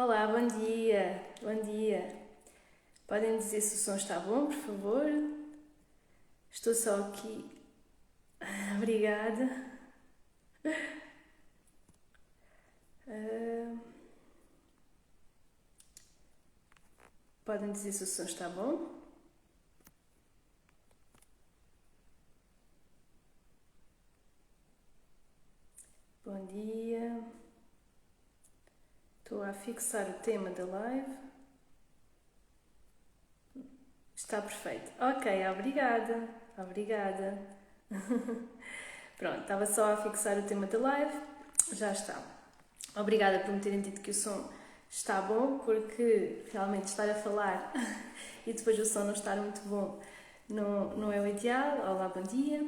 Olá, bom dia, bom dia. Podem dizer se o som está bom, por favor? Estou só aqui. Obrigada. Ah, podem dizer se o som está bom? Bom dia. Estou a fixar o tema da live. Está perfeito. Ok, obrigada. Obrigada. Pronto, estava só a fixar o tema da live. Já está. Obrigada por me terem dito que o som está bom, porque realmente estar a falar e depois o som não estar muito bom não é o ideal. Olá, bom dia.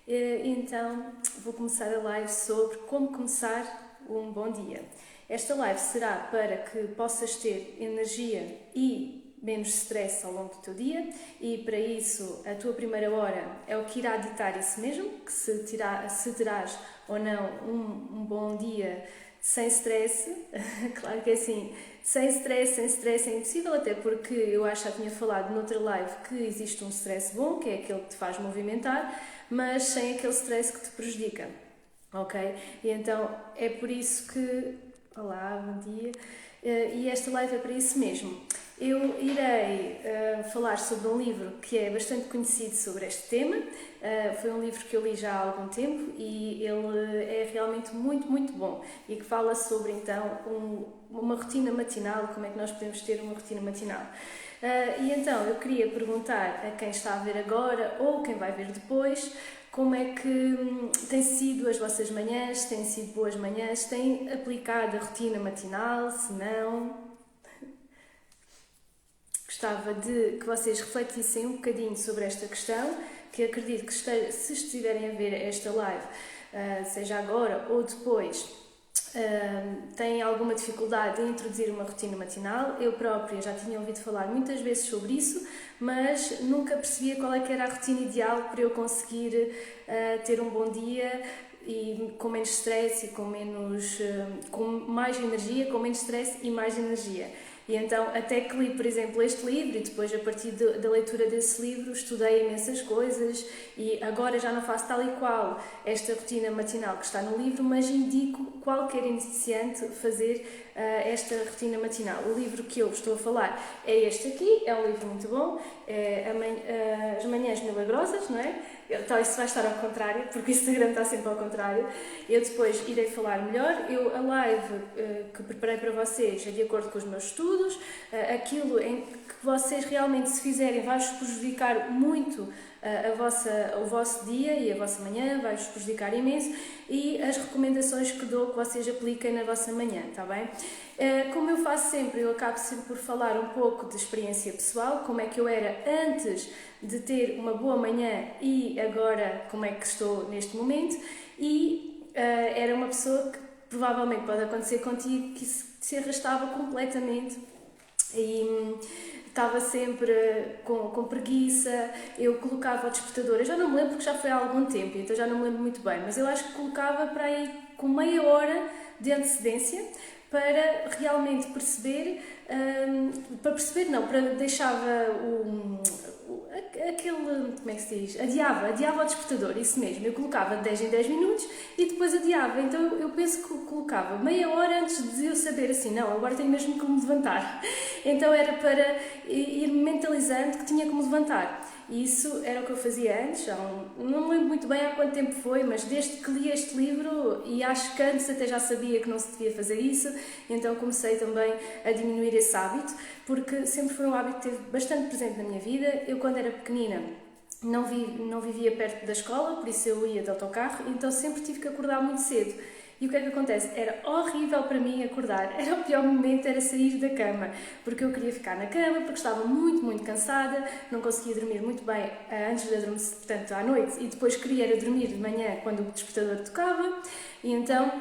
Então, vou começar a live sobre como começar um bom dia. Esta live será para que possas ter energia e menos stress ao longo do teu dia, e para isso a tua primeira hora é o que irá ditar isso mesmo, que se terás ou não um bom dia sem stress. Claro que é assim, sem stress é impossível, até porque eu acho que já tinha falado noutra live que existe um stress bom, que é aquele que te faz movimentar, mas sem aquele stress que te prejudica, ok? E então é por isso que... Olá, bom dia. E esta live é para isso mesmo. Eu irei falar sobre um livro que é bastante conhecido sobre este tema. Foi um livro que eu li já há algum tempo e ele é realmente muito, muito bom e que fala sobre então uma rotina matinal, como é que nós podemos ter uma rotina matinal. E então eu queria perguntar a quem está a ver agora ou quem vai ver depois como é que têm sido as vossas manhãs, têm sido boas manhãs, têm aplicado a rotina matinal, se não... Gostava de que vocês refletissem um bocadinho sobre esta questão, que acredito que se estiverem a ver esta live, seja agora ou depois, têm alguma dificuldade em introduzir uma rotina matinal. Eu própria já tinha ouvido falar muitas vezes sobre isso, mas nunca percebia qual é que era a rotina ideal para eu conseguir ter um bom dia e com menos stress e com mais energia, com menos stress e mais energia. E então, até que li, por exemplo, este livro e depois, a partir da leitura desse livro, estudei imensas coisas e agora já não faço tal e qual esta rotina matinal que está no livro, mas indico qualquer iniciante fazer esta rotina matinal. O livro que eu estou a falar é este aqui, é um livro muito bom, é As Manhãs Milagrosas, não é? Então, isso vai estar ao contrário, porque o Instagram está sempre ao contrário. Eu depois irei falar melhor. A live que preparei para vocês é de acordo com os meus estudos. Aquilo em que vocês realmente, se fizerem, vai-vos prejudicar muito o vosso dia e a vossa manhã, vai-vos prejudicar imenso, e as recomendações que dou que vocês apliquem na vossa manhã, está bem? Como eu faço sempre, eu acabo sempre por falar um pouco de experiência pessoal, como é que eu era antes de ter uma boa manhã e agora como é que estou neste momento, e era uma pessoa que provavelmente pode acontecer contigo, que se arrastava completamente e estava sempre com preguiça. Eu colocava o despertador, eu já não me lembro porque já foi há algum tempo, então já não me lembro muito bem, mas eu acho que colocava para aí com meia hora de antecedência para realmente perceber, para deixava aquele, como é que se diz? Adiava o despertador, isso mesmo. Eu colocava de 10 em 10 minutos e depois adiava. Então eu penso que colocava meia hora antes de eu saber assim, não, agora tenho mesmo que me levantar. Então era para ir mentalizando que tinha que me levantar. E isso era o que eu fazia antes, não me lembro muito bem há quanto tempo foi, mas desde que li este livro, e acho que antes até já sabia que não se devia fazer isso, então comecei também a diminuir esse hábito, porque sempre foi um hábito que esteve bastante presente na minha vida. Eu, quando era pequenina, não vivia perto da escola, por isso eu ia de autocarro, então sempre tive que acordar muito cedo. E o que é que acontece? Era horrível para mim acordar, era o pior momento, era sair da cama, porque eu queria ficar na cama, porque estava muito, muito cansada, não conseguia dormir muito bem antes de adormecer, portanto, à noite, e depois queria era dormir de manhã quando o despertador tocava, e então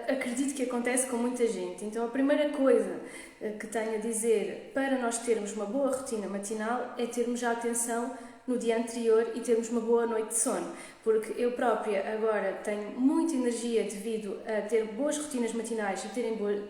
acredito que acontece com muita gente. Então a primeira coisa que tenho a dizer para nós termos uma boa rotina matinal é termos a atenção no dia anterior e termos uma boa noite de sono. Porque eu própria agora tenho muita energia devido a ter boas rotinas matinais e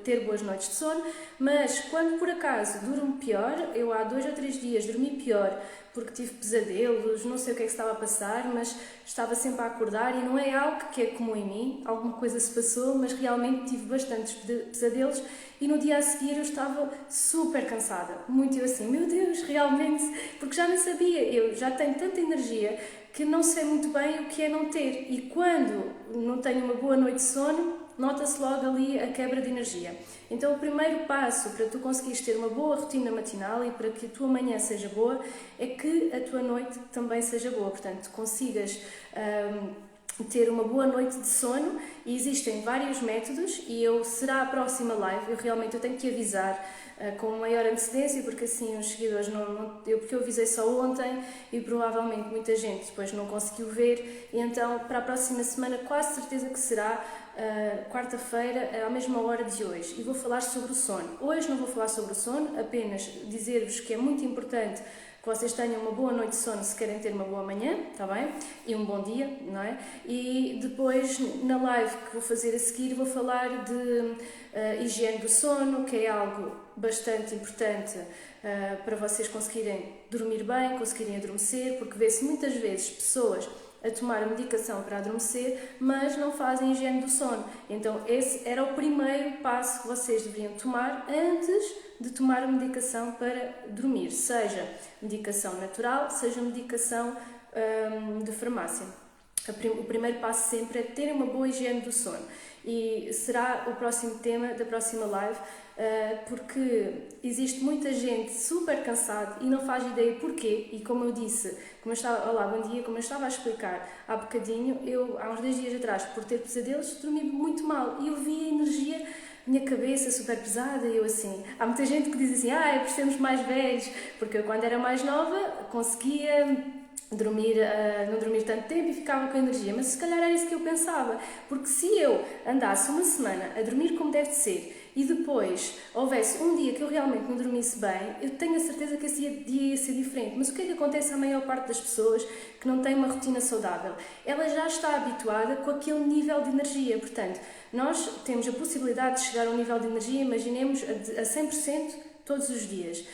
ter boas noites de sono, mas quando por acaso durmo pior, eu há 2 ou 3 dias dormi pior porque tive pesadelos, não sei o que é que estava a passar, mas estava sempre a acordar e não é algo que é comum em mim, alguma coisa se passou, mas realmente tive bastantes pesadelos e no dia a seguir eu estava super cansada, muito eu assim, meu Deus, realmente, porque já não sabia, eu já tenho tanta energia que não sei muito bem o que é não ter e quando não tenho uma boa noite de sono, nota-se logo ali a quebra de energia. Então o primeiro passo para tu conseguires ter uma boa rotina matinal e para que a tua manhã seja boa é que a tua noite também seja boa, portanto consigas ter uma boa noite de sono e existem vários métodos e será a próxima live, eu tenho que avisar com maior antecedência porque assim os seguidores porque eu avisei só ontem e provavelmente muita gente depois não conseguiu ver e então para a próxima semana quase certeza que será quarta-feira à mesma hora de hoje e vou falar sobre o sono. Hoje não vou falar sobre o sono, apenas dizer-vos que é muito importante que vocês tenham uma boa noite de sono se querem ter uma boa manhã, está bem? E um bom dia, não é? E depois, na live que vou fazer a seguir, vou falar de higiene do sono, que é algo bastante importante para vocês conseguirem dormir bem, conseguirem adormecer, porque vê-se muitas vezes pessoas a tomar a medicação para adormecer, mas não fazem higiene do sono. Então esse era o primeiro passo que vocês deveriam tomar antes de tomar a medicação para dormir, seja medicação natural, seja medicação de farmácia. O primeiro passo sempre é terem uma boa higiene do sono e será o próximo tema da próxima live, porque existe muita gente super cansada e não faz ideia porquê e como eu disse, olá, bom dia, como eu estava a explicar há bocadinho, eu há uns 2 dias atrás, por ter pesadelos, dormi muito mal e eu vi a energia, minha cabeça super pesada e eu assim, há muita gente que diz assim, é por sermos mais velhos, porque eu quando era mais nova conseguia não dormir tanto tempo e ficava com energia, mas se calhar era isso que eu pensava, porque se eu andasse uma semana a dormir como deve de ser e depois houvesse um dia que eu realmente não dormisse bem, eu tenho a certeza que esse dia ia ser diferente. Mas o que é que acontece à maior parte das pessoas que não têm uma rotina saudável? Ela já está habituada com aquele nível de energia, portanto, nós temos a possibilidade de chegar a um nível de energia, imaginemos, a 100% todos os dias. O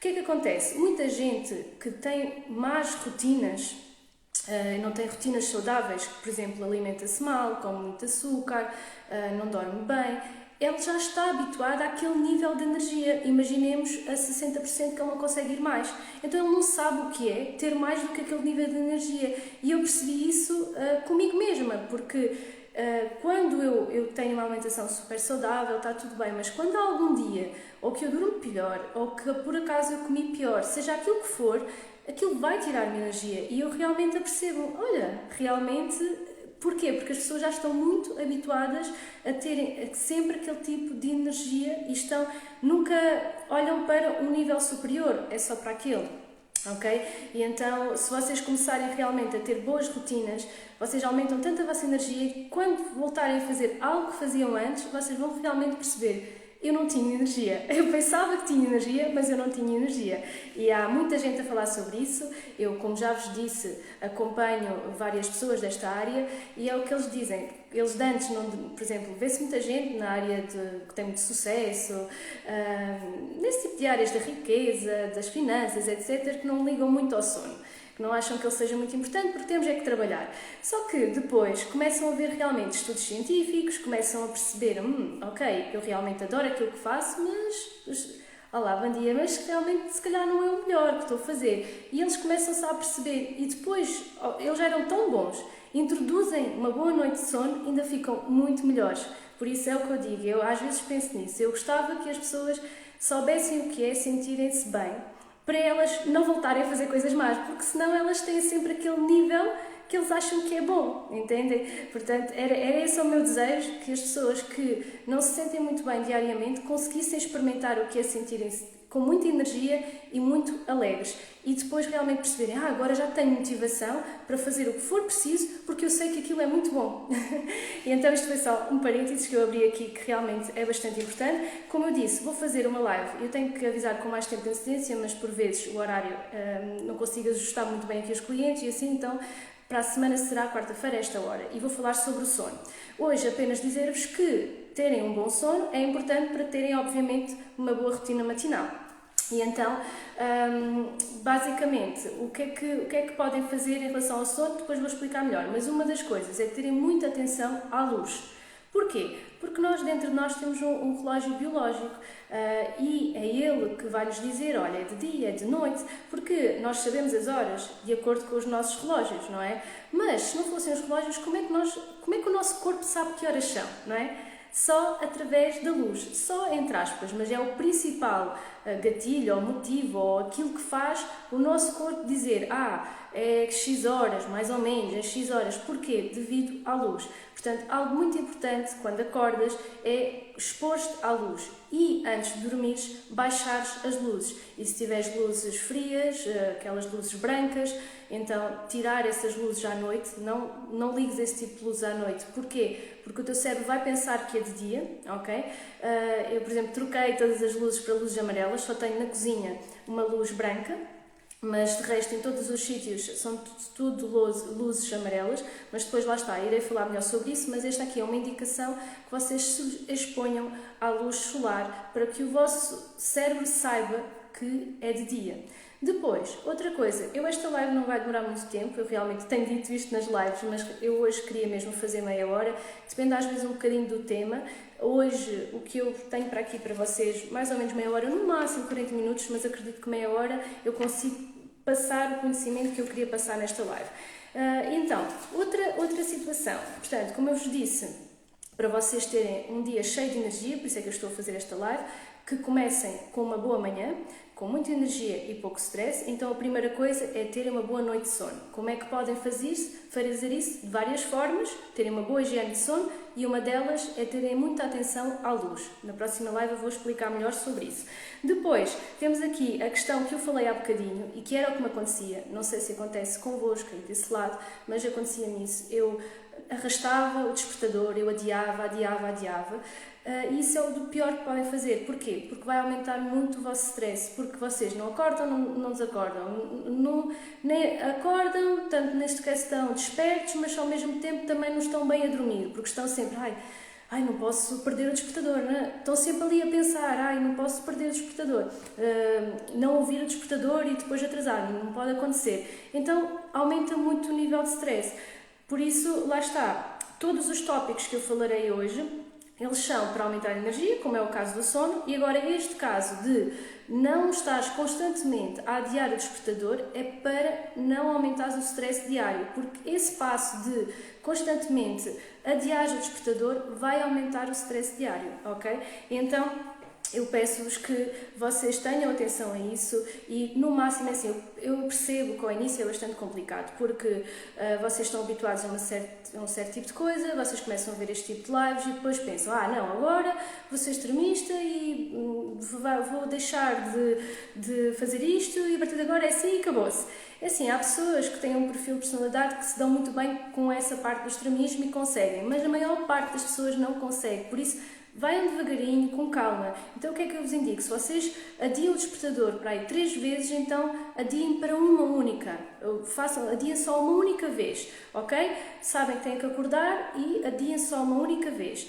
que é que acontece? Muita gente que tem más rotinas, não tem rotinas saudáveis, por exemplo, alimenta-se mal, come muito açúcar, não dorme bem, ele já está habituado àquele nível de energia, imaginemos a 60% que ele não consegue ir mais. Então ele não sabe o que é ter mais do que aquele nível de energia. E eu percebi isso comigo mesma, porque quando eu tenho uma alimentação super saudável, está tudo bem, mas quando há algum dia, ou que eu durmo pior, ou que por acaso eu comi pior, seja aquilo que for, aquilo vai tirar-me energia. E eu realmente apercebo, olha, realmente... Porquê? Porque as pessoas já estão muito habituadas a terem sempre aquele tipo de energia e nunca olham para um nível superior, é só para aquele, ok? E então, se vocês começarem realmente a ter boas rotinas, vocês aumentam tanto a vossa energia e quando voltarem a fazer algo que faziam antes, vocês vão realmente perceber eu não tinha energia. Eu pensava que tinha energia, mas eu não tinha energia. E há muita gente a falar sobre isso. Eu, como já vos disse, acompanho várias pessoas desta área e é o que eles dizem. Eles de antes, por exemplo, vê-se muita gente na área que tem muito sucesso, nesse tipo de áreas da riqueza, das finanças, etc., que não ligam muito ao sono. Que não acham que ele seja muito importante porque temos é que trabalhar. Só que depois começam a ver realmente estudos científicos, começam a perceber, ok, eu realmente adoro aquilo que faço, mas olá, bom dia, mas realmente se calhar não é o melhor que estou a fazer. E eles começam-se a perceber e depois eles já eram tão bons, introduzem uma boa noite de sono e ainda ficam muito melhores. Por isso é o que eu digo, eu às vezes penso nisso, eu gostava que as pessoas soubessem o que é sentirem-se bem, para elas não voltarem a fazer coisas más, porque senão elas têm sempre aquele nível que eles acham que é bom, entendem? Portanto, era esse o meu desejo, que as pessoas que não se sentem muito bem diariamente conseguissem experimentar o que é sentirem-se com muita energia e muito alegres. E depois realmente perceberem, agora já tenho motivação para fazer o que for preciso, porque eu sei que aquilo é muito bom. E então isto foi só um parênteses que eu abri aqui, que realmente é bastante importante. Como eu disse, vou fazer uma live, eu tenho que avisar com mais tempo de antecedência, mas por vezes o horário não consigo ajustar muito bem aqui os clientes e assim, então para a semana será quarta-feira a esta hora e vou falar sobre o sono. Hoje apenas dizer-vos que terem um bom sono é importante para terem, obviamente, uma boa rotina matinal. E então, basicamente, o que é que podem fazer em relação ao sono? Depois vou explicar melhor, mas uma das coisas é terem muita atenção à luz. Porquê? Porque nós, dentro de nós, temos um relógio biológico e é ele que vai nos dizer, olha, é de dia, é de noite, porque nós sabemos as horas de acordo com os nossos relógios, não é? Mas, se não fossem os relógios, como é que o nosso corpo sabe que horas são, não é? Só através da luz, só entre aspas, mas é o principal gatilho ou motivo ou aquilo que faz o nosso corpo dizer é X horas, mais ou menos, é X horas. Porquê? Devido à luz. Portanto, algo muito importante quando acordas é expor-te à luz e, antes de dormires, baixares as luzes. E se tiveres luzes frias, aquelas luzes brancas, então tirar essas luzes à noite, não ligues esse tipo de luzes à noite. Porquê? Porque o teu cérebro vai pensar que é de dia, ok? Eu, por exemplo, troquei todas as luzes para luzes amarelas, só tenho na cozinha uma luz branca, mas de resto em todos os sítios são tudo luzes amarelas, mas depois lá está, irei falar melhor sobre isso, mas esta aqui é uma indicação que vocês se exponham à luz solar para que o vosso cérebro saiba que é de dia. Depois, outra coisa, esta live não vai demorar muito tempo, eu realmente tenho dito isto nas lives, mas eu hoje queria mesmo fazer meia hora, depende às vezes um bocadinho do tema. Hoje, o que eu tenho para aqui para vocês, mais ou menos meia hora, no máximo 40 minutos, mas acredito que meia hora eu consigo passar o conhecimento que eu queria passar nesta live. Então, outra situação, portanto, como eu vos disse, para vocês terem um dia cheio de energia, por isso é que eu estou a fazer esta live, que comecem com uma boa manhã, com muita energia e pouco stress, então a primeira coisa é terem uma boa noite de sono. Como é que podem fazer isso? De várias formas, terem uma boa higiene de sono e uma delas é terem muita atenção à luz. Na próxima live eu vou explicar melhor sobre isso. Depois, temos aqui a questão que eu falei há bocadinho e que era o que me acontecia, não sei se acontece convosco aí desse lado, mas acontecia-me isso. Eu arrastava o despertador, eu adiava. E isso é o do pior que podem fazer. Porquê? Porque vai aumentar muito o vosso stress, porque vocês não acordam, não desacordam, nem acordam, tanto neste caso estão despertos, mas ao mesmo tempo também não estão bem a dormir, porque estão sempre, não posso perder o despertador, não é? Estão sempre ali a pensar, não posso perder o despertador, não ouvir o despertador e depois atrasar, não pode acontecer. Então aumenta muito o nível de stress. Por isso, lá está, todos os tópicos que eu falarei hoje, eles são para aumentar a energia, como é o caso do sono, e agora este caso de não estares constantemente a adiar o despertador é para não aumentares o stress diário, porque esse passo de constantemente adiar o despertador vai aumentar o stress diário, ok? Então, eu peço-vos que vocês tenham atenção a isso e, no máximo, é assim, eu percebo que ao início é bastante complicado, porque vocês estão habituados a um certo tipo de coisa, vocês começam a ver este tipo de lives e depois pensam, não, agora vou ser extremista e vou deixar de fazer isto e a partir de agora é assim e acabou-se. É assim, há pessoas que têm um perfil de personalidade que se dão muito bem com essa parte do extremismo e conseguem, mas a maior parte das pessoas não consegue, por isso vaiam devagarinho, com calma. Então o que é que eu vos indico? Se vocês adiam o despertador para aí 3 vezes, então adiem para uma única. Adiem só uma única vez, ok? Sabem que têm que acordar e adiem só uma única vez.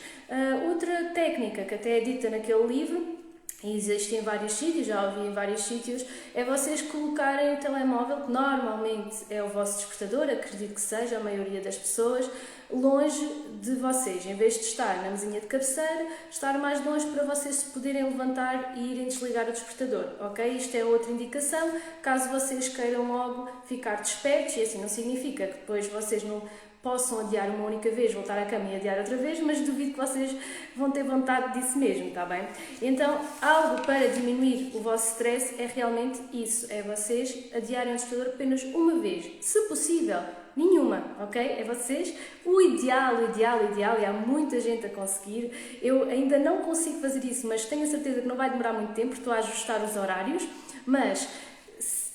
Outra técnica que até é dita naquele livro, e existe em vários sítios, já ouvi em vários sítios, é vocês colocarem o telemóvel, que normalmente é o vosso despertador, acredito que seja a maioria das pessoas, longe de vocês. Em vez de estar na mesinha de cabeceira, estar mais longe para vocês se poderem levantar e irem desligar o despertador, ok? Isto é outra indicação, caso vocês queiram logo ficar despertos, e assim não significa que depois vocês possam adiar uma única vez, voltar à cama e adiar outra vez, mas duvido que vocês vão ter vontade disso mesmo, está bem? Então, algo para diminuir o vosso stress é realmente isso, é vocês adiarem o despertador apenas uma vez, se possível, nenhuma, ok? É vocês, o ideal, e há muita gente a conseguir. Eu ainda não consigo fazer isso, mas tenho a certeza que não vai demorar muito tempo, estou a ajustar os horários, mas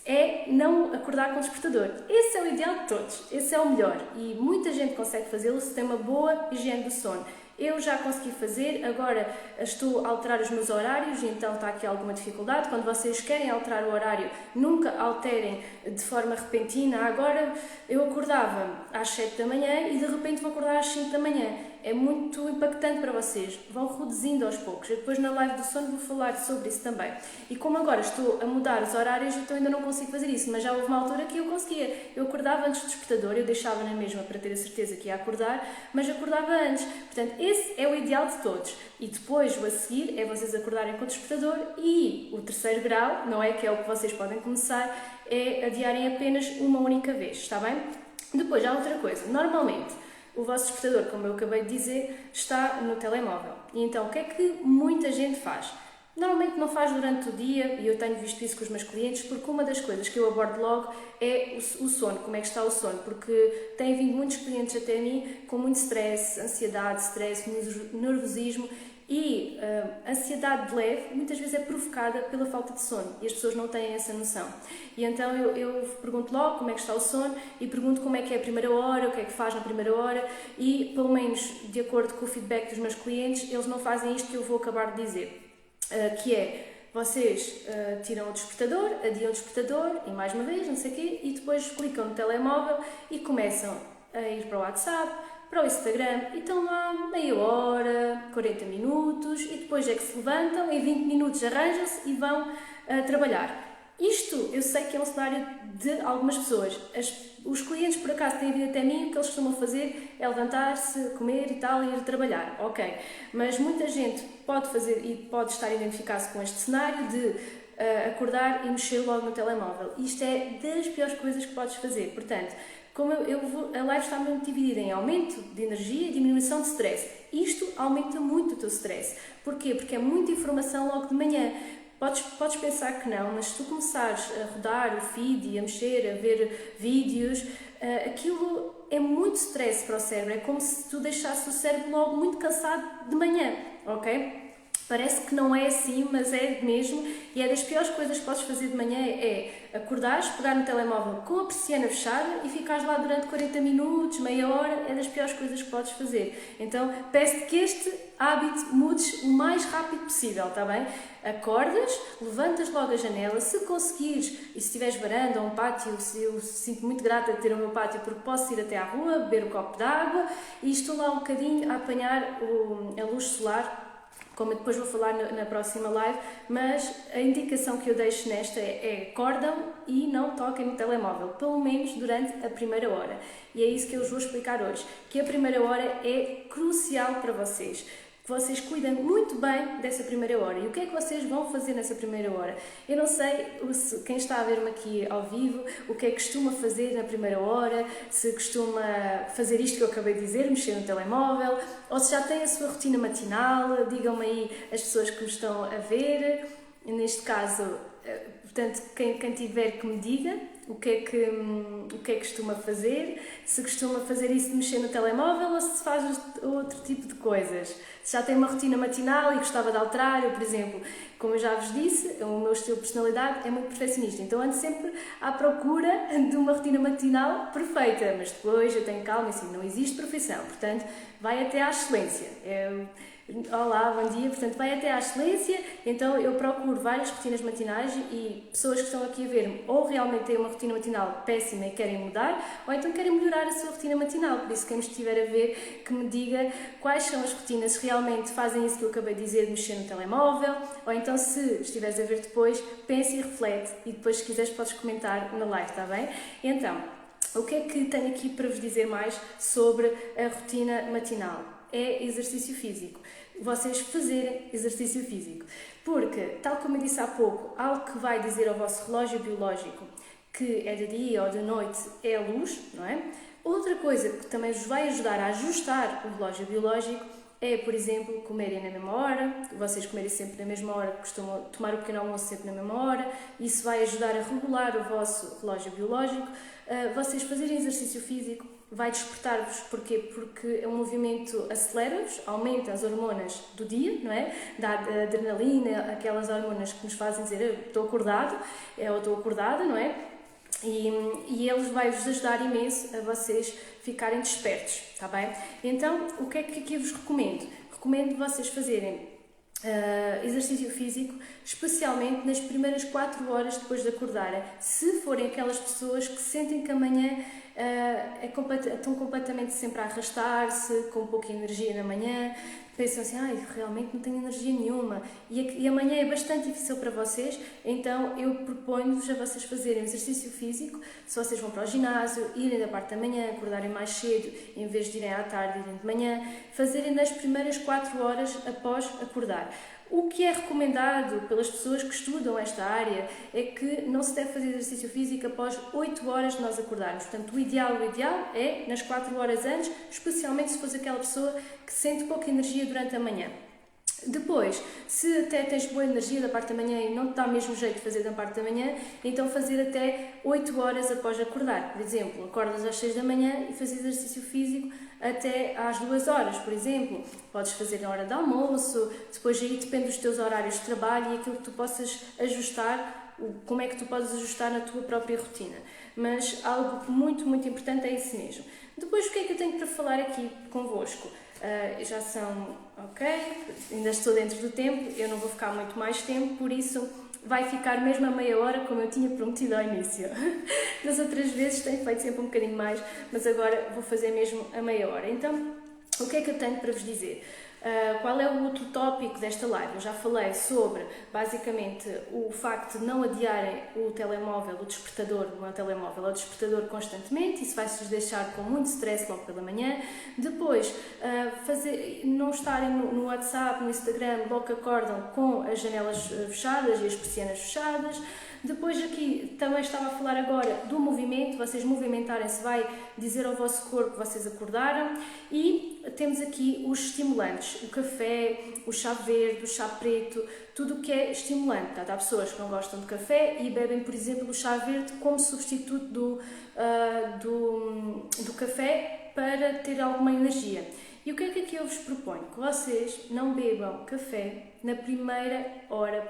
é não acordar com o despertador. Esse é o ideal de todos, esse é o melhor e muita gente consegue fazê-lo se tem uma boa higiene do sono. Eu já consegui fazer, agora estou a alterar os meus horários, então está aqui alguma dificuldade. Quando vocês querem alterar o horário, nunca alterem de forma repentina. Agora eu acordava às 7 da manhã e de repente vou acordar às 5 da manhã. É muito impactante para vocês, vão reduzindo aos poucos. Eu depois na live do sono vou falar sobre isso também. E como agora estou a mudar os horários, então ainda não consigo fazer isso, mas já houve uma altura que eu conseguia. Eu acordava antes do despertador, eu deixava na mesma para ter a certeza que ia acordar, mas acordava antes. Portanto, esse é o ideal de todos. E depois, o a seguir, é vocês acordarem com o despertador e o terceiro grau, não é? Que é o que vocês podem começar, é adiarem apenas uma única vez, está bem? Depois, há outra coisa. Normalmente, o vosso despertador, como eu acabei de dizer, está no telemóvel. E então, o que é que muita gente faz? Normalmente não faz durante o dia, e eu tenho visto isso com os meus clientes, porque uma das coisas que eu abordo logo é o sono, como é que está o sono, porque têm vindo muitos clientes até mim com muito stress, ansiedade, nervosismo, e ansiedade leve muitas vezes é provocada pela falta de sono e as pessoas não têm essa noção. E então eu pergunto logo como é que está o sono e pergunto como é que é a primeira hora, o que é que faz na primeira hora e, pelo menos de acordo com o feedback dos meus clientes, eles não fazem isto que eu vou acabar de dizer, que é vocês tiram o despertador, adiam o despertador e mais uma vez, não sei o quê, e depois clicam no telemóvel e começam a ir para o WhatsApp, para o Instagram e estão lá meia hora, 40 minutos e depois é que se levantam, em 20 minutos arranjam-se e vão trabalhar. Isto eu sei que é um cenário de algumas pessoas. Os clientes por acaso têm vindo até mim, o que eles costumam fazer é levantar-se, comer e tal e ir trabalhar, ok. Mas muita gente pode fazer e pode estar a identificar-se com este cenário de acordar e mexer logo no telemóvel. Isto é das piores coisas que podes fazer, portanto, como a live está muito dividida em aumento de energia e diminuição de stress. Isto aumenta muito o teu stress. Porquê? Porque é muita informação logo de manhã. Podes pensar que não, mas se tu começares a rodar o feed e a mexer, a ver vídeos, aquilo é muito stress para o cérebro. É como se tu deixasses o cérebro logo muito cansado de manhã, ok? Parece que não é assim, mas é mesmo, e é das piores coisas que podes fazer de manhã é acordares, pegar no telemóvel com a persiana fechada e ficares lá durante 40 minutos, meia hora, é das piores coisas que podes fazer. Então, peço-te que este hábito mudes o mais rápido possível, está bem? Acordas, levantas logo a janela, se conseguires, e se tiveres varanda ou um pátio, eu sinto muito grata de ter o meu pátio porque posso ir até à rua, beber um copo de água e estou lá um bocadinho a apanhar a luz solar, como eu depois vou falar na próxima live, mas a indicação que eu deixo nesta é acordam e não toquem no telemóvel, pelo menos durante a primeira hora. E é isso que eu vos vou explicar hoje, que a primeira hora é crucial para vocês. Que vocês cuidem muito bem dessa primeira hora. E o que é que vocês vão fazer nessa primeira hora? Eu não sei quem está a ver-me aqui ao vivo, o que é que costuma fazer na primeira hora, se costuma fazer isto que eu acabei de dizer, mexer no telemóvel, ou se já tem a sua rotina matinal, digam-me aí as pessoas que me estão a ver. Neste caso, portanto, quem tiver que me diga o que é que costuma fazer, se costuma fazer isso de mexer no telemóvel ou se faz outro tipo de coisas. Se já tem uma rotina matinal e gostava de alterar, eu, por exemplo, como eu já vos disse, o meu estilo de personalidade é muito perfeccionista, então ando sempre à procura de uma rotina matinal perfeita, mas depois eu tenho calma e assim, não existe perfeição, portanto, vai até à excelência. Olá, bom dia, portanto vai até à excelência, então eu procuro várias rotinas matinais e pessoas que estão aqui a ver-me ou realmente têm uma rotina matinal péssima e querem mudar, ou então querem melhorar a sua rotina matinal, por isso quem me estiver a ver que me diga quais são as rotinas, se realmente fazem isso que eu acabei de dizer, de mexer no telemóvel, ou então se estiveres a ver depois, pense e reflete e depois se quiseres podes comentar na live, está bem? Então, o que é que tenho aqui para vos dizer mais sobre a rotina matinal? É exercício físico. Vocês fazerem exercício físico. Porque, tal como eu disse há pouco, algo que vai dizer ao vosso relógio biológico que é de dia ou de noite é a luz, não é? Outra coisa que também vos vai ajudar a ajustar o relógio biológico é, por exemplo, comerem na mesma hora, vocês comerem sempre na mesma hora, costumam tomar o pequeno almoço sempre na mesma hora, isso vai ajudar a regular o vosso relógio biológico. Vocês fazerem exercício físico vai despertar-vos, porquê? Porque o movimento acelera-vos, aumenta as hormonas do dia, não é? Da adrenalina, aquelas hormonas que nos fazem dizer eu estou acordado, ou estou acordada, não é? E eles vai-vos ajudar imenso a vocês ficarem despertos, está bem? Então, o que é que aqui eu vos recomendo? Recomendo vocês fazerem exercício físico, especialmente nas primeiras 4 horas depois de acordarem, se forem aquelas pessoas que sentem que amanhã estão completamente sempre a arrastar-se, com pouca energia na manhã, pensam assim, realmente não tenho energia nenhuma, e amanhã é bastante difícil para vocês, então eu proponho-vos a vocês fazerem exercício físico, se vocês vão para o ginásio, irem da parte da manhã, acordarem mais cedo, em vez de irem à tarde, irem de manhã, fazerem nas primeiras 4 horas após acordar. O que é recomendado pelas pessoas que estudam esta área é que não se deve fazer exercício físico após 8 horas de nós acordarmos. Portanto, o ideal é nas 4 horas antes, especialmente se for aquela pessoa que sente pouca energia durante a manhã. Depois, se até tens boa energia da parte da manhã e não te dá mesmo jeito de fazer da parte da manhã, então fazer até 8 horas após acordar. Por exemplo, acordas às 6 da manhã e fazes exercício físico até às 2 horas, por exemplo. Podes fazer na hora de almoço, depois aí depende dos teus horários de trabalho e aquilo que tu possas ajustar, como é que tu podes ajustar na tua própria rotina. Mas algo muito, muito importante é isso mesmo. Depois, o que é que eu tenho para falar aqui convosco? Já são, ainda estou dentro do tempo, eu não vou ficar muito mais tempo, por isso vai ficar mesmo a meia hora, como eu tinha prometido ao início. Das outras vezes tenho feito sempre um bocadinho mais, mas agora vou fazer mesmo a meia hora. Então, o que é que eu tenho para vos dizer? Qual é o outro tópico desta live? Eu já falei sobre, basicamente, o facto de não adiarem o telemóvel, o despertador, não é o telemóvel, é o despertador constantemente, isso vai-vos deixar com muito stress logo pela manhã. Depois, não estarem no WhatsApp, no Instagram, logo que acordam com as janelas fechadas e as persianas fechadas. Depois aqui, também estava a falar agora do movimento, vocês movimentarem-se vai dizer ao vosso corpo que vocês acordaram. E temos aqui os estimulantes, o café, o chá verde, o chá preto, tudo o que é estimulante. Há pessoas que não gostam de café e bebem, por exemplo, o chá verde como substituto do café para ter alguma energia. E o que é que aqui eu vos proponho? Que vocês não bebam café na primeira hora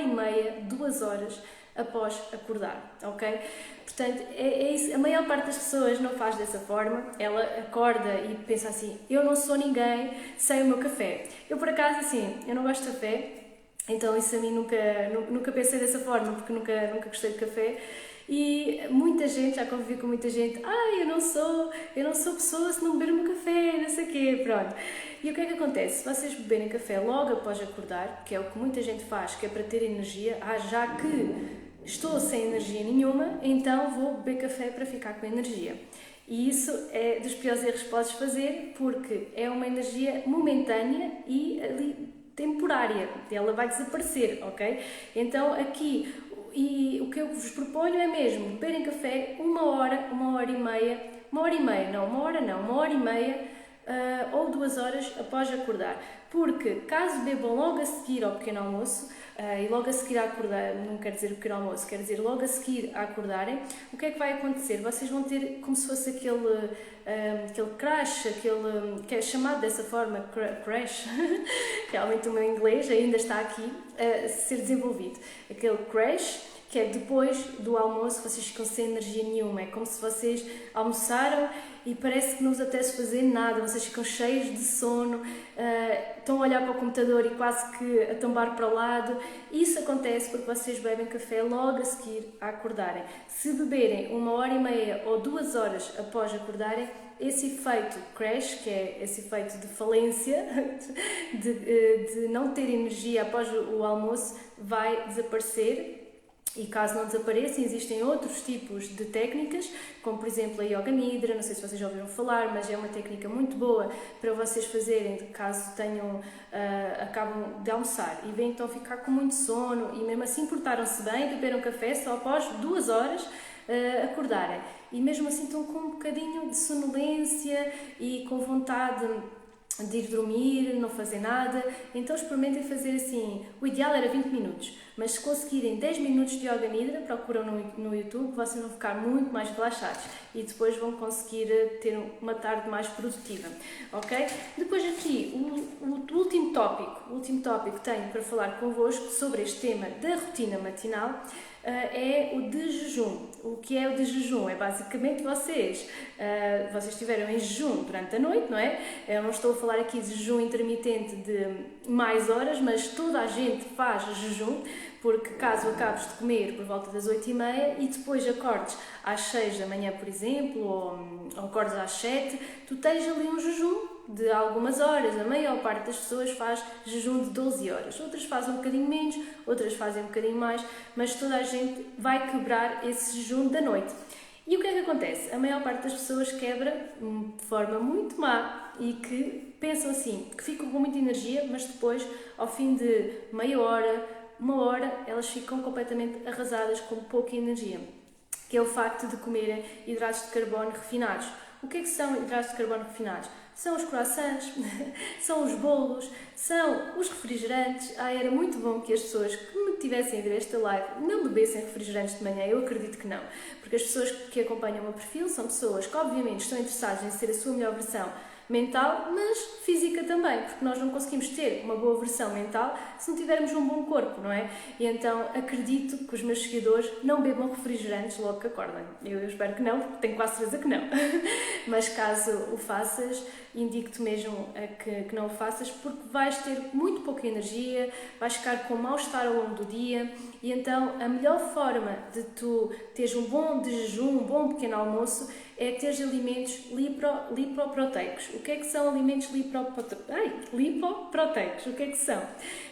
e meia, 2 horas após acordar, ok? Portanto, é isso. A maior parte das pessoas não faz dessa forma. Ela acorda e pensa assim, eu não sou ninguém sem o meu café. Eu, por acaso, assim, eu não gosto de café, então isso a mim nunca pensei dessa forma, porque nunca gostei de café. E muita gente, já convivi com muita gente, eu não sou pessoa se não beber o meu café, não sei o quê, pronto. E o que é que acontece? Se vocês beberem café logo após acordar, que é o que muita gente faz, que é para ter energia, já que estou sem energia nenhuma, então vou beber café para ficar com energia. E isso é dos piores erros que podes fazer, porque é uma energia momentânea e ali temporária, ela vai desaparecer, ok? Então aqui, e o que eu vos proponho é mesmo beberem café 1 hora, 1h30, 1 hora e meia ou 2 horas após acordar. Porque caso bebam logo a seguir ao pequeno almoço, e logo a seguir a acordar, não quer dizer o pequeno almoço, quer dizer logo a seguir a acordarem, o que é que vai acontecer? Vocês vão ter como se fosse aquele crash, que é chamado dessa forma, crash, realmente o meu inglês ainda está aqui a ser desenvolvido, aquele crash, que é depois do almoço, vocês ficam sem energia nenhuma, é como se vocês almoçaram e parece que não vos apetece fazer nada, vocês ficam cheios de sono, estão a olhar para o computador e quase que a tombar para o lado. Isso acontece porque vocês bebem café logo a seguir a acordarem. Se beberem 1 hora e meia ou 2 horas após acordarem, esse efeito crash, que é esse efeito de falência, de não ter energia após o almoço, vai desaparecer. E caso não desapareçam, existem outros tipos de técnicas, como por exemplo a Yoga Nidra, não sei se vocês já ouviram falar, mas é uma técnica muito boa para vocês fazerem caso acabam de almoçar e vêm então ficar com muito sono e mesmo assim portaram-se bem, beberam café só após 2 horas acordarem. E mesmo assim estão com um bocadinho de sonolência e com vontade de ir dormir, não fazer nada. Então experimentem fazer assim, o ideal era 20 minutos, mas se conseguirem 10 minutos de Yoga Nidra, procuram no YouTube, vocês vão ficar muito mais relaxados e depois vão conseguir ter uma tarde mais produtiva, ok? Depois aqui, o último tópico que tenho para falar convosco sobre este tema da rotina matinal é o de jejum. O que é o de jejum? É basicamente vocês estiveram em jejum durante a noite, não é? Eu não estou a falar aqui de jejum intermitente de mais horas, mas toda a gente faz jejum, porque caso acabes de comer por volta das 8h30 e depois acordes às 6 da manhã, por exemplo, ou acordes às 7, tu tens ali um jejum de algumas horas. A maior parte das pessoas faz jejum de 12 horas. Outras fazem um bocadinho menos, outras fazem um bocadinho mais, mas toda a gente vai quebrar esse jejum da noite. E o que é que acontece? A maior parte das pessoas quebra de forma muito má e que pensam assim, que ficam com muita energia, mas depois, ao fim de meia hora, uma hora, elas ficam completamente arrasadas com pouca energia, que é o facto de comerem hidratos de carbono refinados. O que é que são hidratos de carbono refinados? São os croissants, são os bolos, são os refrigerantes. Era muito bom que as pessoas que me tivessem a ver esta live não bebessem refrigerantes de manhã, eu acredito que não. Porque as pessoas que acompanham o meu perfil são pessoas que obviamente estão interessadas em ser a sua melhor versão mental, mas física também, porque nós não conseguimos ter uma boa versão mental se não tivermos um bom corpo, não é? E então acredito que os meus seguidores não bebam refrigerantes logo que acordem. Eu espero que não, porque tenho quase certeza que não. Mas caso o faças, indico-te mesmo que não o faças, porque vais ter muito pouca energia, vais ficar com mal-estar ao longo do dia e então a melhor forma de tu teres um bom de jejum, um bom pequeno almoço, é teres alimentos lipoproteicos. O que é que são alimentos lipoproteicos? O que é que são?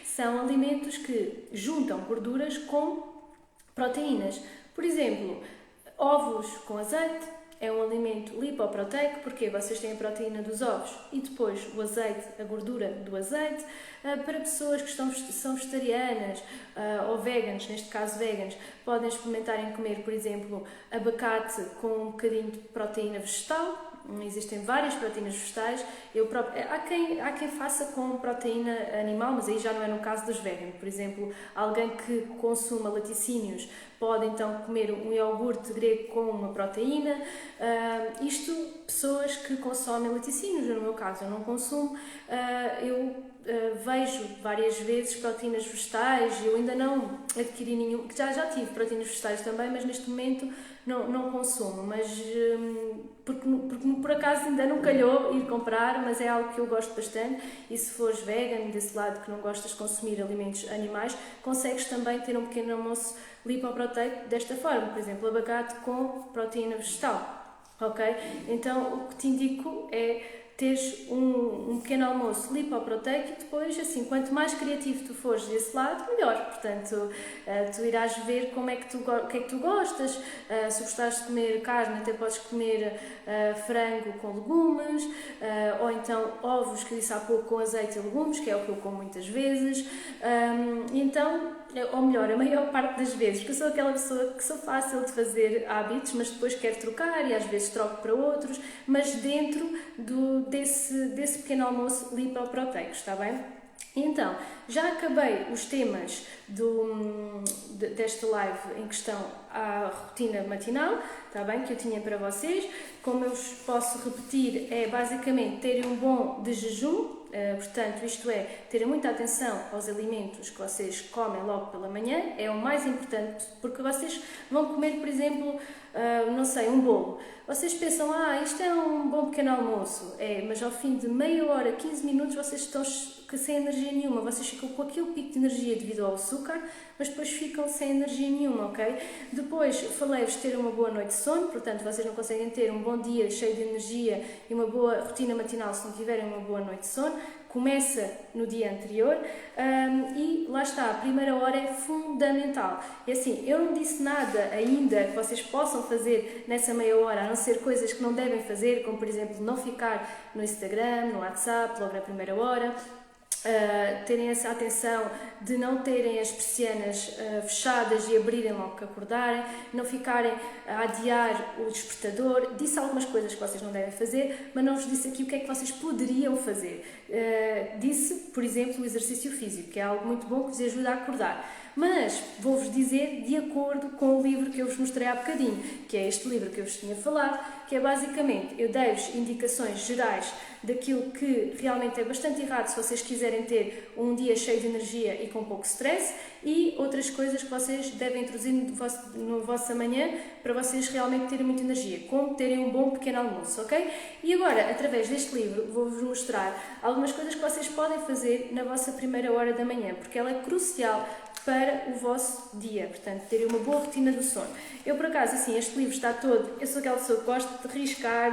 São alimentos que juntam gorduras com proteínas. Por exemplo, ovos com azeite é um alimento lipoproteico, porque vocês têm a proteína dos ovos e depois o azeite, a gordura do azeite. Para pessoas que são vegetarianas ou veganos, neste caso veganos, podem experimentar em comer, por exemplo, abacate com um bocadinho de proteína vegetal. Existem várias proteínas vegetais. Há quem faça com proteína animal, mas aí já não é no caso dos veganos. Por exemplo, alguém que consuma laticínios pode então comer um iogurte grego com uma proteína. Isto, pessoas que consomem laticínios, no meu caso eu não consumo, vejo várias vezes proteínas vegetais. Eu ainda não adquiri nenhum, já tive proteínas vegetais também, mas neste momento não consumo, mas porque por acaso ainda não calhou ir comprar, mas é algo que eu gosto bastante. E se fores vegan, desse lado que não gostas de consumir alimentos animais, consegues também ter um pequeno almoço lipoproteico desta forma, por exemplo, abacate com proteína vegetal, ok? Então o que te indico é teres um pequeno almoço lipoproteico e depois, assim, quanto mais criativo tu fores desse lado, melhor. Portanto, tu irás ver o que é que tu gostas. Se gostares de comer carne, até podes comer frango com legumes, ou então ovos, que eu disse há pouco, com azeite e legumes, que é o que eu como muitas vezes. Ou melhor, a maior parte das vezes, porque eu sou aquela pessoa que sou fácil de fazer hábitos, mas depois quero trocar e às vezes troco para outros, mas dentro desse pequeno almoço lipoproteico, está bem? Então, já acabei os temas desta live em questão à rotina matinal, está bem? Que eu tinha para vocês. Como eu vos posso repetir, é basicamente terem um bom de jejum. Portanto, isto é, terem muita atenção aos alimentos que vocês comem logo pela manhã, é o mais importante, porque vocês vão comer, por exemplo, não sei, um bolo. Vocês pensam, isto é um bom pequeno almoço, mas ao fim de meia hora, 15 minutos, vocês estão sem energia nenhuma, vocês ficam com aquele pico de energia devido ao açúcar, mas depois ficam sem energia nenhuma, ok? Depois, falei-vos ter uma boa noite de sono, portanto, vocês não conseguem ter um bom dia cheio de energia e uma boa rotina matinal se não tiverem uma boa noite de sono. Começa no dia anterior e lá está, a primeira hora é fundamental. E assim, eu não disse nada ainda que vocês possam fazer nessa meia hora, a não ser coisas que não devem fazer, como por exemplo, não ficar no Instagram, no WhatsApp, logo na primeira hora. terem essa atenção de não terem as persianas fechadas e abrirem logo que acordarem, não ficarem a adiar o despertador. Disse algumas coisas que vocês não devem fazer, mas não vos disse aqui o que é que vocês poderiam fazer. Disse, por exemplo, o exercício físico, que é algo muito bom que vos ajuda a acordar. Mas vou-vos dizer de acordo com o livro que eu vos mostrei há bocadinho, que é este livro que eu vos tinha falado, que é basicamente, eu dei-vos indicações gerais daquilo que realmente é bastante errado se vocês quiserem ter um dia cheio de energia e com pouco stress, e outras coisas que vocês devem introduzir no vossa manhã para vocês realmente terem muita energia, como terem um bom pequeno almoço, ok? E agora, através deste livro, vou-vos mostrar algumas coisas que vocês podem fazer na vossa primeira hora da manhã, porque ela é crucial para o vosso dia, portanto, terem uma boa rotina do sono. Eu, por acaso, assim, este livro está todo, eu sou aquela pessoa que gosta de riscar,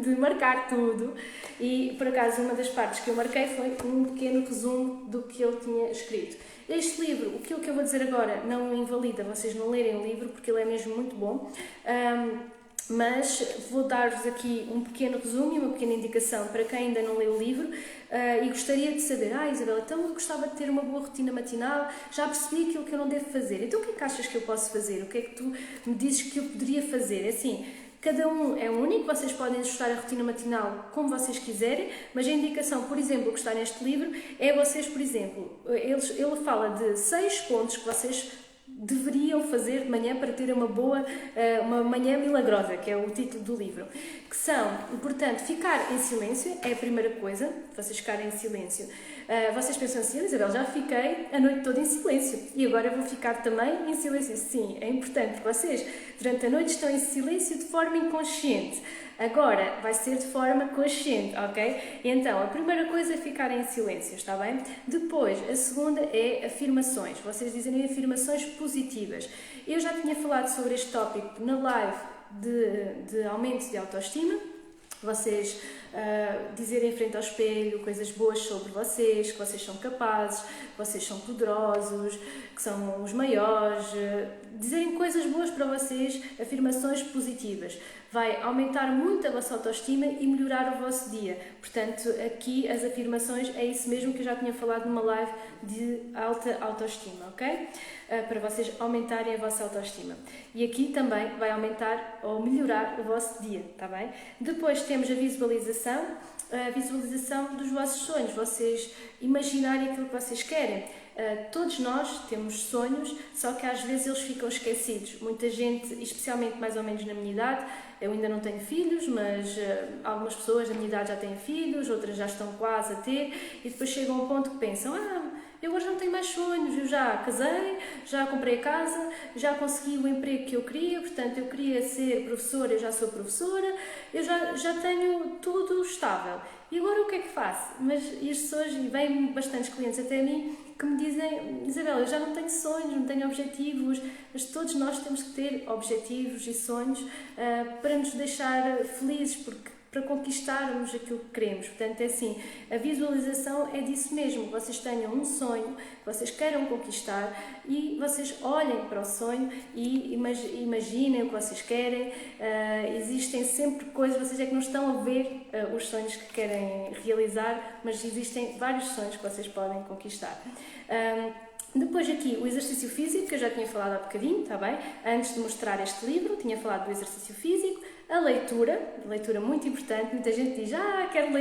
de marcar tudo, e, por acaso, uma das partes que eu marquei foi um pequeno resumo do que eu tinha escrito. Este livro, aquilo que eu vou dizer agora, não invalida vocês não lerem o livro, porque ele é mesmo muito bom, mas vou dar-vos aqui um pequeno resumo e uma pequena indicação para quem ainda não leu o livro e gostaria de saber, Isabela, então eu gostava de ter uma boa rotina matinal, já percebi aquilo que eu não devo fazer, então o que é que achas que eu posso fazer? O que é que tu me dizes que eu poderia fazer? Assim, cada um é único, vocês podem ajustar a rotina matinal como vocês quiserem, mas a indicação, por exemplo, que está neste livro é vocês, por exemplo, ele fala de 6 pontos que vocês deveriam fazer de manhã para ter uma manhã milagrosa, que é o título do livro, que são, portanto, ficar em silêncio é a primeira coisa, vocês ficarem em silêncio. Vocês pensam assim, Isabel, já fiquei a noite toda em silêncio e agora vou ficar também em silêncio. Sim, é importante que vocês durante a noite estão em silêncio de forma inconsciente. Agora vai ser de forma consciente, ok? Então, a primeira coisa é ficarem em silêncio, está bem? Depois, a segunda é afirmações. Vocês dizerem afirmações positivas. Eu já tinha falado sobre este tópico na live de aumento de autoestima. Vocês dizerem em frente ao espelho coisas boas sobre vocês, que vocês são capazes, que vocês são poderosos, que são os maiores, dizerem coisas boas para vocês, afirmações positivas. Vai aumentar muito a vossa autoestima e melhorar o vosso dia. Portanto, aqui as afirmações é isso mesmo que eu já tinha falado numa live de alta autoestima, ok? Para vocês aumentarem a vossa autoestima. E aqui também vai aumentar ou melhorar o vosso dia, tá bem? Depois temos a visualização dos vossos sonhos, vocês imaginarem aquilo que vocês querem. Todos nós temos sonhos, só que às vezes eles ficam esquecidos. Muita gente, especialmente mais ou menos na minha idade, eu ainda não tenho filhos, mas algumas pessoas da minha idade já têm filhos, outras já estão quase a ter, e depois chegam a um ponto que pensam, eu hoje não tenho mais sonhos, eu já casei, já comprei casa, já consegui o emprego que eu queria, portanto eu queria ser professora, eu já sou professora, eu já tenho tudo estável. E agora o que é que faço? Mas e as pessoas, e vêm bastantes clientes até a mim, que me dizem, Isabel, eu já não tenho sonhos, não tenho objetivos, mas todos nós temos que ter objetivos e sonhos para nos deixar felizes, para conquistarmos aquilo que queremos. Portanto, é assim, a visualização é disso mesmo, vocês tenham um sonho, vocês queiram conquistar e vocês olhem para o sonho e imaginem o que vocês querem. Existem sempre coisas, vocês é que não estão a ver os sonhos que querem realizar, mas existem vários sonhos que vocês podem conquistar. Depois aqui o exercício físico, que eu já tinha falado há bocadinho, está bem? Antes de mostrar este livro, tinha falado do exercício físico. A leitura muito importante, muita gente diz, quero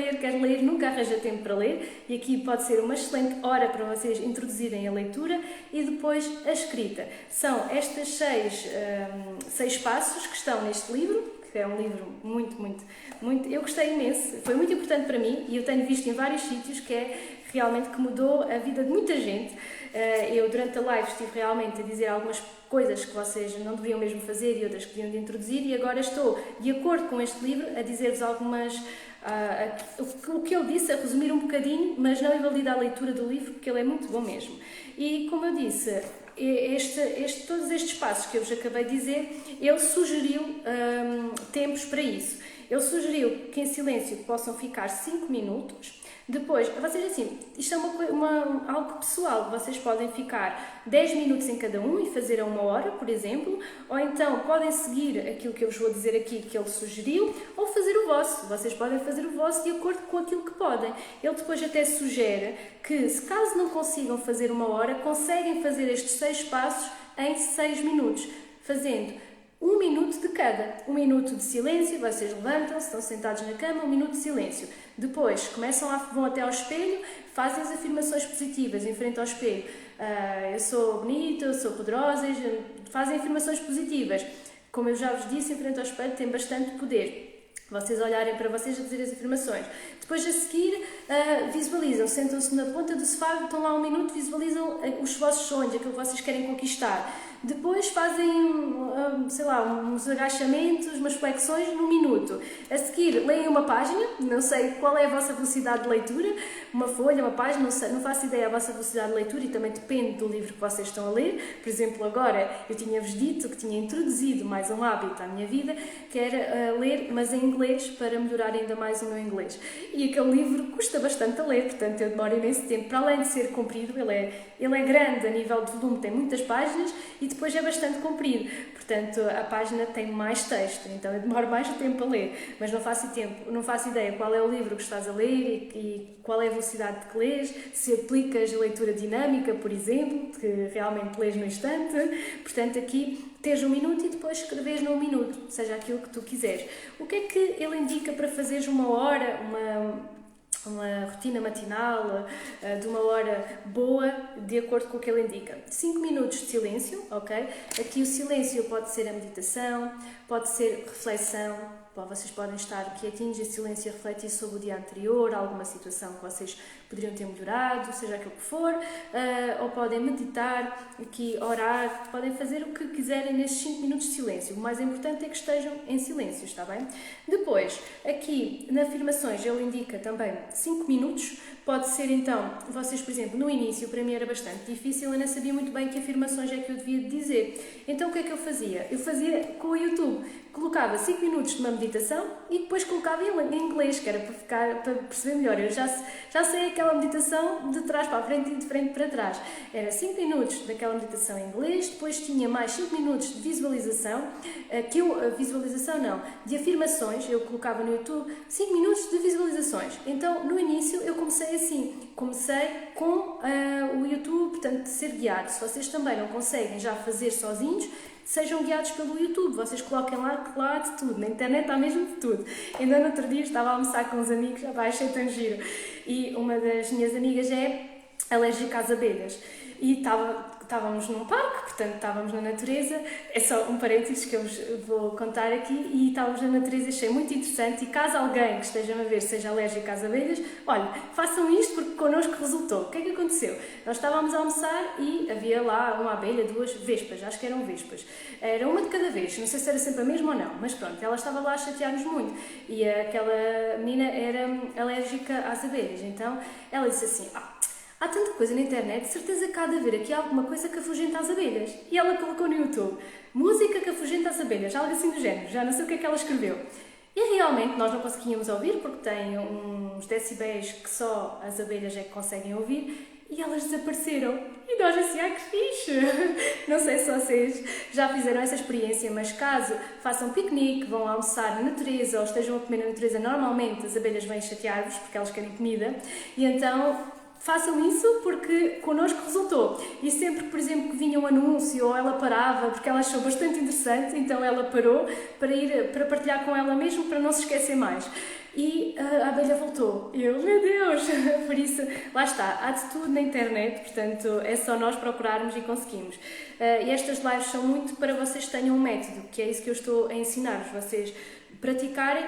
ler, nunca arranja tempo para ler, e aqui pode ser uma excelente hora para vocês introduzirem a leitura. E depois a escrita. São estas 6 passos que estão neste livro, que é um livro muito, eu gostei imenso, foi muito importante para mim e eu tenho visto em vários sítios que é realmente que mudou a vida de muita gente. Eu durante a live estive realmente a dizer algumas coisas que vocês não deviam mesmo fazer e outras que deviam de introduzir, e agora estou, de acordo com este livro, a dizer-vos algumas, o que ele disse, a resumir um bocadinho, mas não invalida a leitura do livro, porque ele é muito bom mesmo. E como eu disse, todos estes passos que eu vos acabei de dizer, ele sugeriu tempos para isso. Ele sugeriu que em silêncio possam ficar 5 minutos, Depois, vocês assim, isto é algo pessoal, vocês podem ficar 10 minutos em cada um e fazer a 1 hora, por exemplo, ou então podem seguir aquilo que eu vos vou dizer aqui que ele sugeriu, ou fazer o vosso. Vocês podem fazer o vosso de acordo com aquilo que podem. Ele depois até sugere que, se caso não consigam fazer 1 hora, conseguem fazer estes 6 passos em 6 minutos, fazendo 1 minuto de cada. 1 minuto de silêncio, vocês levantam-se, estão sentados na cama, 1 minuto de silêncio. Depois vão até ao espelho, fazem as afirmações positivas em frente ao espelho. Eu sou bonita, eu sou poderosa, fazem afirmações positivas. Como eu já vos disse, em frente ao espelho tem bastante poder. Vocês olharem para vocês a dizer as afirmações. Depois, a seguir, visualizam, sentam-se na ponta do sofá, estão lá 1 minuto, visualizam os vossos sonhos, aquilo que vocês querem conquistar. Depois fazem, sei lá, uns agachamentos, umas flexões num minuto. A seguir, leem uma página, não sei qual é a vossa velocidade de leitura, uma folha, uma página, não faço ideia da vossa velocidade de leitura e também depende do livro que vocês estão a ler. Por exemplo, agora eu tinha-vos dito que tinha introduzido mais um hábito à minha vida, que era ler, mas em inglês, para melhorar ainda mais o meu inglês. E aquele livro custa bastante a ler, portanto eu demoro imenso tempo. Para além de ser comprido, ele é grande a nível de volume, tem muitas páginas e depois é bastante comprido. Portanto, a página tem mais texto, então eu demoro mais tempo a ler. Mas não faço ideia qual é o livro que estás a ler e qual é a velocidade de que lês, se aplicas a leitura dinâmica, por exemplo, que realmente lês no instante. Portanto, aqui teres 1 minuto e depois escreves no 1 minuto, seja aquilo que tu quiseres. O que é que ele indica para fazeres 1 hora, uma rotina matinal de 1 hora boa, de acordo com o que ele indica? 5 minutos de silêncio, ok? Aqui o silêncio pode ser a meditação, pode ser reflexão. Vocês podem estar quietinhos em silêncio a refletir sobre o dia anterior, alguma situação que vocês poderiam ter melhorado, seja aquilo que for, ou podem meditar, aqui orar, podem fazer o que quiserem nesses 5 minutos de silêncio. O mais importante é que estejam em silêncio, está bem? Depois, aqui nas afirmações, ele indica também 5 minutos. Pode ser então, vocês, por exemplo, no início, para mim era bastante difícil, eu não sabia muito bem que afirmações é que eu devia dizer. Então o que é que eu fazia? Eu fazia com o YouTube. Colocava 5 minutos de uma meditação e depois colocava em inglês, que era para perceber melhor. Eu já sei aquela meditação de trás para a frente e de frente para trás. Era 5 minutos daquela meditação em inglês, depois tinha mais 5 minutos de visualização, de afirmações. Eu colocava no YouTube 5 minutos de visualizações. Então, no início, eu comecei assim. Comecei com o YouTube, portanto, de ser guiado. Se vocês também não conseguem já fazer sozinhos, sejam guiados pelo YouTube, vocês coloquem lá de tudo, na internet há mesmo de tudo. Ainda no outro dia estava a almoçar com uns amigos, achei tão giro, e uma das minhas amigas é alérgica às abelhas, e estávamos num parque, portanto estávamos na natureza, é só um parênteses que eu vos vou contar aqui, e estávamos na natureza, achei muito interessante, e caso alguém que esteja a ver seja alérgico às abelhas, olha, façam isto porque connosco resultou. O que é que aconteceu? Nós estávamos a almoçar e havia lá uma abelha, 2 vespas, acho que eram vespas, era uma de cada vez, não sei se era sempre a mesma ou não, mas pronto, ela estava lá a chatear-nos muito, e aquela menina era alérgica às abelhas, então ela disse assim, há tanta coisa na internet, de certeza que há de haver aqui alguma coisa que afugenta as abelhas. E ela colocou no YouTube, música que afugenta as abelhas, algo assim do género, já não sei o que é que ela escreveu. E realmente nós não conseguíamos ouvir, porque tem uns decibéis que só as abelhas é que conseguem ouvir, e elas desapareceram. E nós assim, que fixe! Não sei se vocês já fizeram essa experiência, mas caso façam piquenique, vão almoçar na natureza ou estejam a comer na natureza, normalmente as abelhas vêm chatear-vos porque elas querem comida, e então façam isso porque connosco resultou. E sempre que, por exemplo, que vinha um anúncio ou ela parava, porque ela achou bastante interessante, então ela parou para partilhar com ela mesmo, para não se esquecer mais. E a abelha voltou. E eu, meu Deus! Por isso, lá está, há de tudo na internet, portanto é só nós procurarmos e conseguimos. E estas lives são muito para vocês tenham um método, que é isso que eu estou a ensinar-vos, vocês praticarem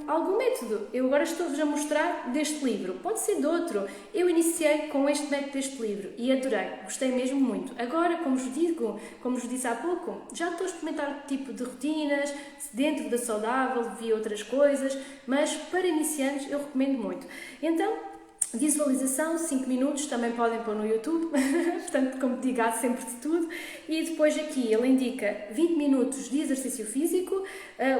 algum método. Eu agora estou-vos a mostrar deste livro, pode ser de outro. Eu iniciei com este método deste livro e adorei, gostei mesmo muito. Agora, como vos disse há pouco, já estou a experimentar outro tipo de rotinas, dentro da saudável, vi outras coisas, mas para iniciantes eu recomendo muito. Então, visualização, 5 minutos, também podem pôr no YouTube, portanto, como digo, há sempre de tudo. E depois aqui ele indica 20 minutos de exercício físico,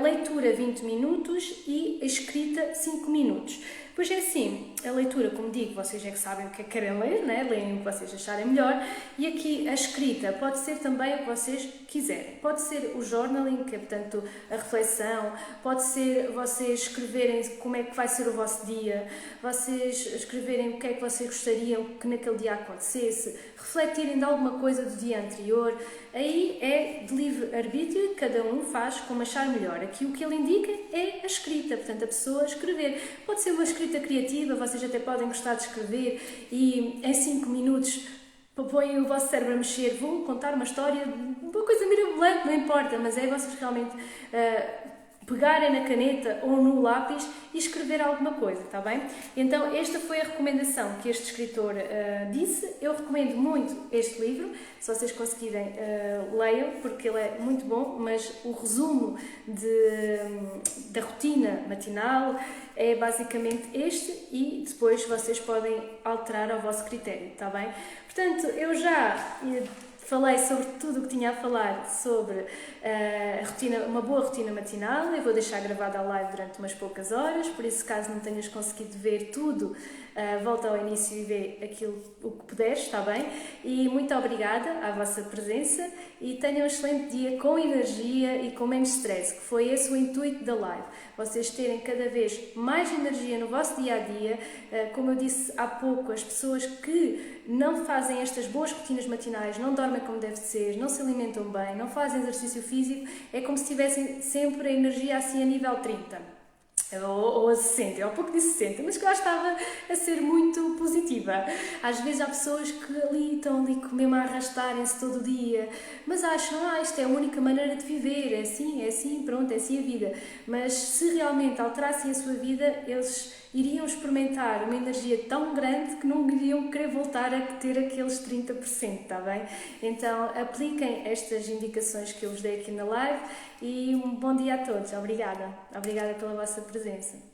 leitura 20 minutos e escrita 5 minutos. Pois é assim, a leitura, como digo, vocês é que sabem o que é que querem ler, né? Leem o que vocês acharem melhor, e aqui a escrita pode ser também o que vocês quiserem. Pode ser o journaling, que é, portanto, a reflexão, pode ser vocês escreverem como é que vai ser o vosso dia, vocês escreverem o que é que vocês gostariam que naquele dia acontecesse, refletirem de alguma coisa do dia anterior. Aí é de livre-arbítrio, cada um faz como achar melhor. Aqui o que ele indica é a escrita, portanto, a pessoa escrever. Pode ser uma escrita criativa, vocês até podem gostar de escrever e em 5 minutos põem o vosso cérebro a mexer, vou contar uma história, uma coisa mirabolante, não importa, mas é vocês realmente pegarem na caneta ou no lápis e escrever alguma coisa, está bem? Então, esta foi a recomendação que este escritor disse. Eu recomendo muito este livro, se vocês conseguirem, leiam, porque ele é muito bom, mas o resumo da rotina matinal é basicamente este e depois vocês podem alterar ao vosso critério, está bem? Portanto, eu já falei sobre tudo o que tinha a falar sobre uma boa rotina matinal. Eu vou deixar gravada a live durante umas poucas horas, por isso, caso não tenhas conseguido ver tudo, volta ao início e vê o que puderes, está bem? E muito obrigada à vossa presença e tenham um excelente dia com energia e com menos stress, que foi esse o intuito da live. Vocês terem cada vez mais energia no vosso dia-a-dia. Como eu disse há pouco, as pessoas que não fazem estas boas rotinas matinais, não dormem como deve ser, não se alimentam bem, não fazem exercício físico, é como se tivessem sempre a energia assim a nível 30. Ou a 60, eu há pouco disse 60, mas que lá estava a ser muito positiva. Às vezes há pessoas que estão ali mesmo a arrastarem-se todo o dia, mas acham, isto é a única maneira de viver, é assim, pronto, é assim a vida. Mas se realmente alterassem a sua vida, eles iriam experimentar uma energia tão grande que não iriam querer voltar a ter aqueles 30%, está bem? Então apliquem estas indicações que eu vos dei aqui na live e um bom dia a todos. Obrigada pela vossa presença.